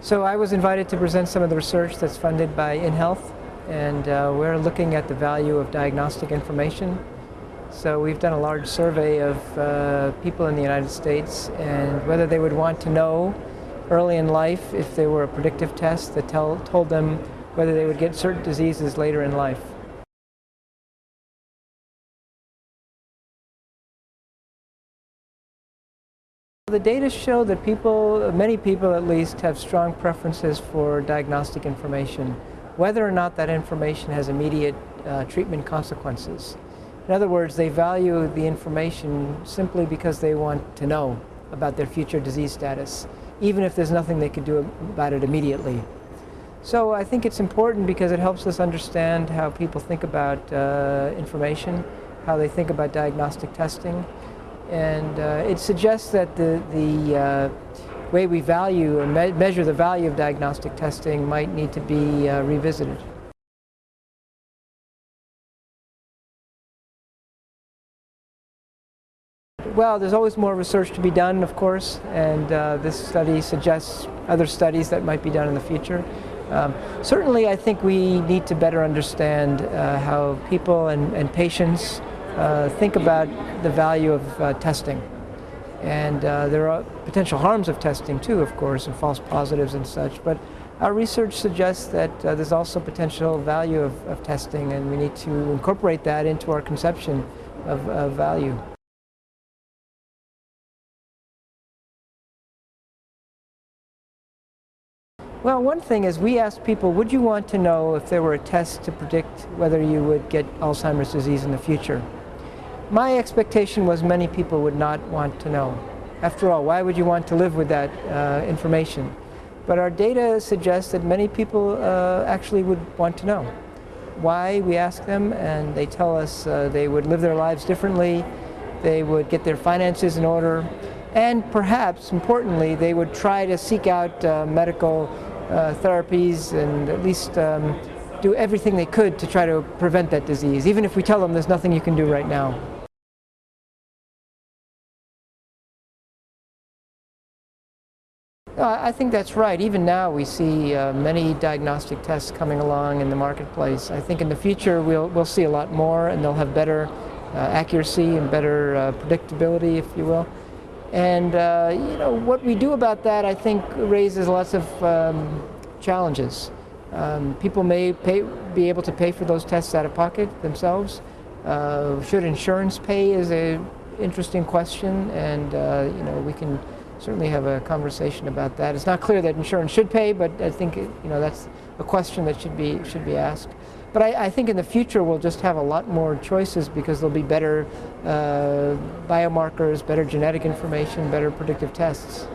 So I was invited to present some of the research that's funded by InHealth, and we're looking at the value of diagnostic information. So we've done a large survey of people in the United States and whether they would want to know early in life if there were a predictive test that told them whether they would get certain diseases later in life. The data show that many people at least, have strong preferences for diagnostic information, whether or not that information has immediate treatment consequences. In other words, they value the information simply because they want to know about their future disease status, even if there's nothing they could do about it immediately. So I think it's important because it helps us understand how people think about information, how they think about diagnostic testing. And it suggests that the way we value and measure the value of diagnostic testing might need to be revisited. Well, there's always more research to be done, of course, and this study suggests other studies that might be done in the future. Certainly, I think we need to better understand how people and patients think about the value of testing. And there are potential harms of testing too, of course, and false positives and such, but our research suggests that there's also potential value of testing, and we need to incorporate that into our conception of value. Well, one thing is we asked people, would you want to know if there were a test to predict whether you would get Alzheimer's disease in the future? My expectation was many people would not want to know. After all, why would you want to live with that information? But our data suggests that many people actually would want to know. Why? We ask them, and they tell us they would live their lives differently, they would get their finances in order, and perhaps, importantly, they would try to seek out medical therapies and at least do everything they could to try to prevent that disease, even if we tell them there's nothing you can do right now. I think that's right. Even now we see many diagnostic tests coming along in the marketplace. I think in the future we'll see a lot more, and they'll have better accuracy and better predictability, if you will. And you know, what we do about that, I think, raises lots of challenges. People may be able to pay for those tests out of pocket themselves. Should insurance pay is an interesting question, and you know, we can certainly have a conversation about that. It's not clear that insurance should pay, but I think that's a question that should be asked. But I think in the future we'll just have a lot more choices because there'll be better biomarkers, better genetic information, better predictive tests.